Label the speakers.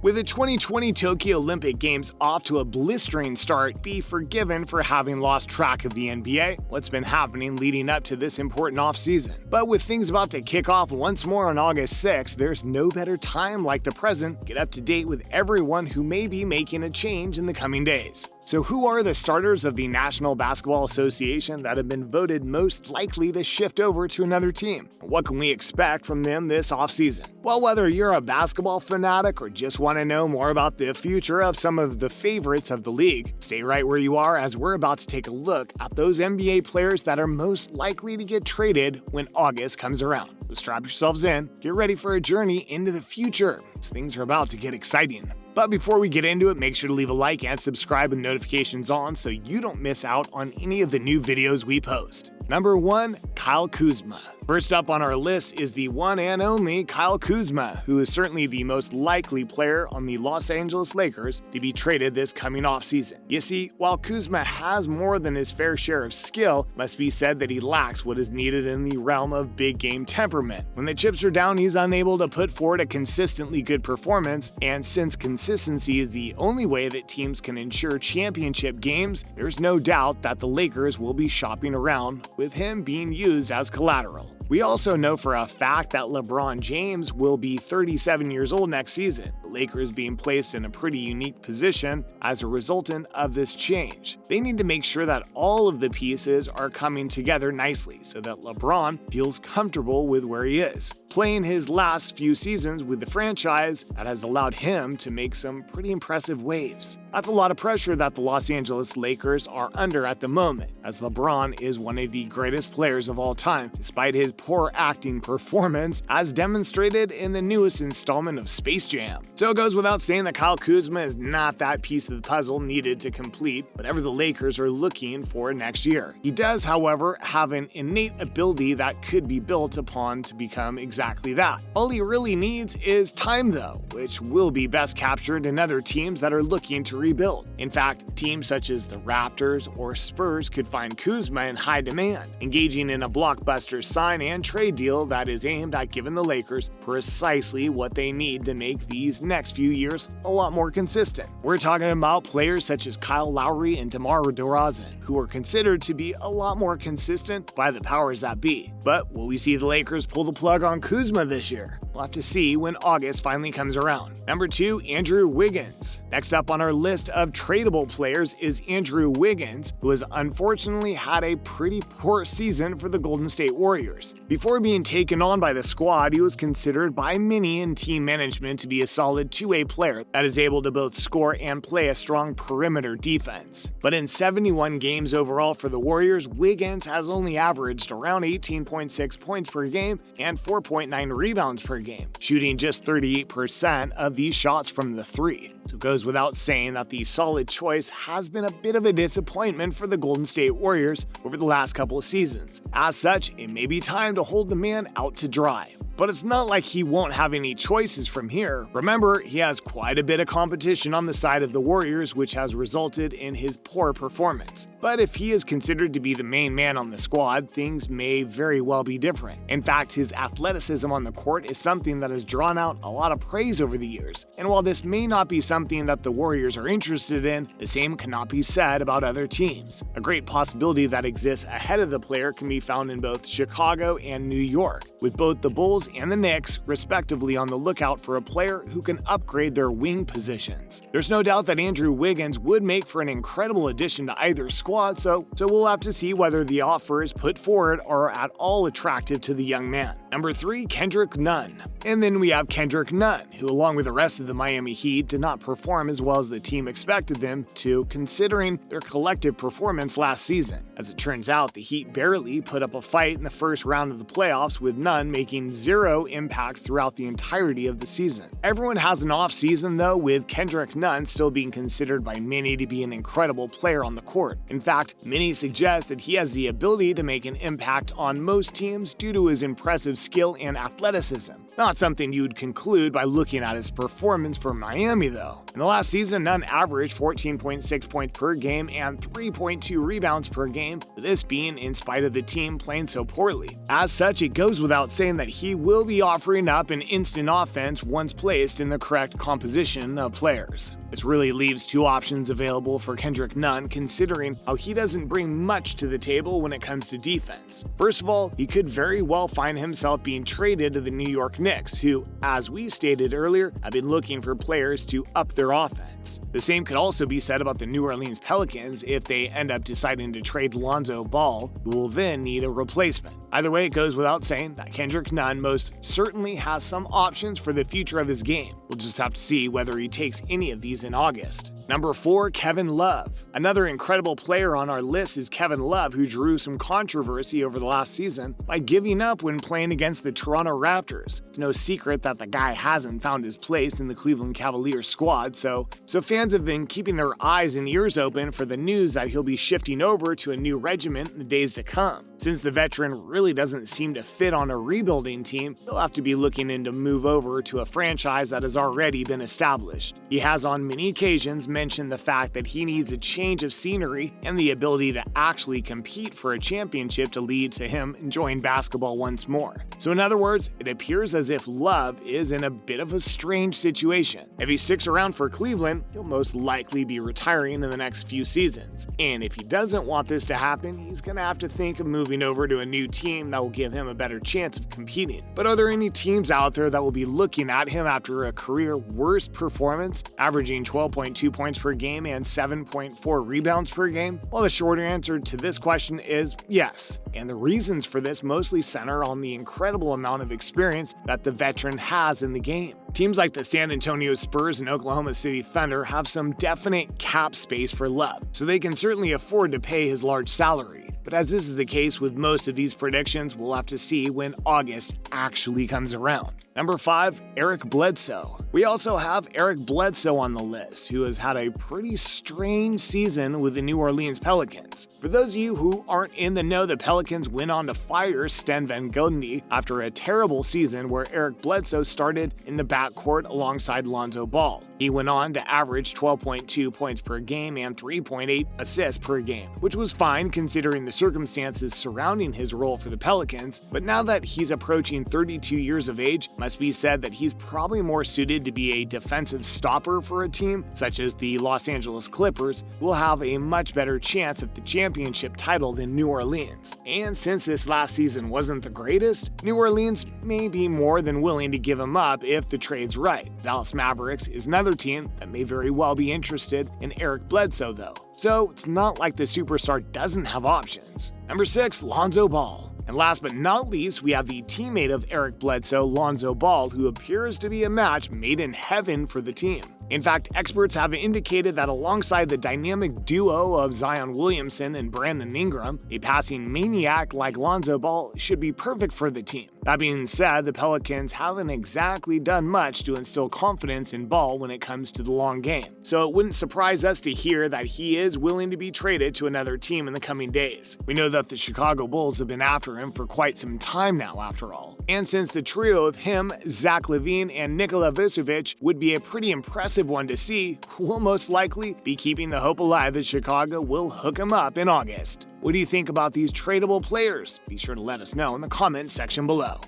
Speaker 1: With the 2020 Tokyo Olympic Games off to a blistering start, be forgiven for having lost track of the NBA, what's been happening leading up to this important offseason. But with things about to kick off once more on August 6th, there's no better time like the present to get up to date with everyone who may be making a change in the coming days. So who are the starters of the National Basketball Association that have been voted most likely to shift over to another team? What can we expect from them this offseason? Well, whether you're a basketball fanatic or just want to know more about the future of some of the favorites of the league, stay right where you are as we're about to take a look at those NBA players that are most likely to get traded when August comes around. So strap yourselves in, get ready for a journey into the future, as things are about to get exciting. But before we get into it, make sure to leave a like and subscribe with notifications on so you don't miss out on any of the new videos we post. Number 1, Kyle Kuzma. First up on our list is the one and only Kyle Kuzma, who is certainly the most likely player on the Los Angeles Lakers to be traded this coming offseason. You see, while Kuzma has more than his fair share of skill, it must be said that he lacks what is needed in the realm of big game temperament. When the chips are down, he's unable to put forward a consistently good performance, and since consistency is the only way that teams can ensure championship games, there's no doubt that the Lakers will be shopping around, with him being used as collateral. We also know for a fact that LeBron James will be 37 years old next season, the Lakers being placed in a pretty unique position as a resultant of this change. They need to make sure that all of the pieces are coming together nicely so that LeBron feels comfortable with where he is, playing his last few seasons with the franchise that has allowed him to make some pretty impressive waves. That's a lot of pressure that the Los Angeles Lakers are under at the moment, as LeBron is one of the greatest players of all time, despite his poor acting performance as demonstrated in the newest installment of Space Jam. So it goes without saying that Kyle Kuzma is not that piece of the puzzle needed to complete whatever the Lakers are looking for next year. He does, however, have an innate ability that could be built upon to become exactly that. All he really needs is time though, which will be best captured in other teams that are looking to rebuild. In fact, teams such as the Raptors or Spurs could find Kuzma in high demand, engaging in a blockbuster sign and trade deal that is aimed at giving the Lakers precisely what they need to make these next few years a lot more consistent. We're talking about players such as Kyle Lowry and DeMar DeRozan, who are considered to be a lot more consistent by the powers that be. But will we see the Lakers pull the plug on Kuzma this year? We'll have to see when August finally comes around. Number 2, Andrew Wiggins. Next up on our list of tradable players is Andrew Wiggins, who has unfortunately had a pretty poor season for the Golden State Warriors. Before being taken on by the squad, he was considered by many in team management to be a solid two-way player that is able to both score and play a strong perimeter defense. But in 71 games overall for the Warriors, Wiggins has only averaged around 18.6 points per game and 4.9 rebounds per game, shooting just 38% of these shots from the three. So it goes without saying that the solid choice has been a bit of a disappointment for the Golden State Warriors over the last couple of seasons. As such, it may be time to hold the man out to dry. But it's not like he won't have any choices from here. Remember, he has quite a bit of competition on the side of the Warriors, which has resulted in his poor performance. But if he is considered to be the main man on the squad, things may very well be different. In fact, his athleticism on the court is something that has drawn out a lot of praise over the years. And while this may not be something that the Warriors are interested in, the same cannot be said about other teams. A great possibility that exists ahead of the player can be found in both Chicago and New York, with both the Bulls and the Knicks respectively on the lookout for a player who can upgrade their wing positions. There's no doubt that Andrew Wiggins would make for an incredible addition to either squad, so we'll have to see whether the offers put forward are at all attractive to the young man. Number 3, Kendrick Nunn. And then we have Kendrick Nunn, who along with the rest of the Miami Heat did not perform as well as the team expected them to, considering their collective performance last season. As it turns out, the Heat barely put up a fight in the first round of the playoffs, with Nunn making zero impact throughout the entirety of the season. Everyone has an off season though, with Kendrick Nunn still being considered by many to be an incredible player on the court. In fact, many suggest that he has the ability to make an impact on most teams due to his impressive skill and athleticism. Not something you'd conclude by looking at his performance for Miami, though. In the last season, Nunn averaged 14.6 points per game and 3.2 rebounds per game, this being in spite of the team playing so poorly. As such, it goes without saying that he will be offering up an instant offense once placed in the correct composition of players. This really leaves two options available for Kendrick Nunn, considering how he doesn't bring much to the table when it comes to defense. First of all, he could very well find himself being traded to the New York Knicks, who, as we stated earlier, have been looking for players to up their offense. The same could also be said about the New Orleans Pelicans if they end up deciding to trade Lonzo Ball, who will then need a replacement. Either way, it goes without saying that Kendrick Nunn most certainly has some options for the future of his game. We'll just have to see whether he takes any of these in August. Number 4, Kevin Love. Another incredible player on our list is Kevin Love, who drew some controversy over the last season by giving up when playing against the Toronto Raptors. It's no secret that the guy hasn't found his place in the Cleveland Cavaliers squad, so fans have been keeping their eyes and ears open for the news that he'll be shifting over to a new regiment in the days to come. Since the veteran really doesn't seem to fit on a rebuilding team, he'll have to be looking in to move over to a franchise that has already been established. He has on many occasions mentioned the fact that he needs a change of scenery and the ability to actually compete for a championship to lead to him enjoying basketball once more. So in other words, it appears as if Love is in a bit of a strange situation. If he sticks around for Cleveland, he'll most likely be retiring in the next few seasons. And if he doesn't want this to happen, he's going to have to think of moving over to a new team that will give him a better chance of competing. But are there any teams out there that will be looking at him after a career worst performance, averaging 12.2 points per game and 7.4 rebounds per game? Well, the short answer to this question is yes. And the reasons for this mostly center on the incredible amount of experience that the veteran has in the game. Teams like the San Antonio Spurs and Oklahoma City Thunder have some definite cap space for Love, so they can certainly afford to pay his large salary. But as this is the case with most of these predictions, we'll have to see when August actually comes around. Number 5, Eric Bledsoe. We also have Eric Bledsoe on the list, who has had a pretty strange season with the New Orleans Pelicans. For those of you who aren't in the know, the Pelicans went on to fire Stan Van Gundy after a terrible season where Eric Bledsoe started in the backcourt alongside Lonzo Ball. He went on to average 12.2 points per game and 3.8 assists per game, which was fine considering the circumstances surrounding his role for the Pelicans, but now that he's approaching 32 years of age, must be said that he's probably more suited to be a defensive stopper for a team such as the Los Angeles Clippers, who will have a much better chance at the championship title than New Orleans. And since this last season wasn't the greatest, New Orleans may be more than willing to give him up if the trade's right. Dallas Mavericks is another team that may very well be interested in Eric Bledsoe though. So it's not like the superstar doesn't have options. Number 6, Lonzo Ball. And last but not least, we have the teammate of Eric Bledsoe, Lonzo Ball, who appears to be a match made in heaven for the team. In fact, experts have indicated that alongside the dynamic duo of Zion Williamson and Brandon Ingram, a passing maniac like Lonzo Ball should be perfect for the team. That being said, the Pelicans haven't exactly done much to instill confidence in Ball when it comes to the long game, so it wouldn't surprise us to hear that he is willing to be traded to another team in the coming days. We know that the Chicago Bulls have been after him for quite some time now, after all. And since the trio of him, Zach LaVine, and Nikola Vucevic would be a pretty impressive one to see, we'll most likely be keeping the hope alive that Chicago will hook him up in August. What do you think about these tradable players? Be sure to let us know in the comments section below.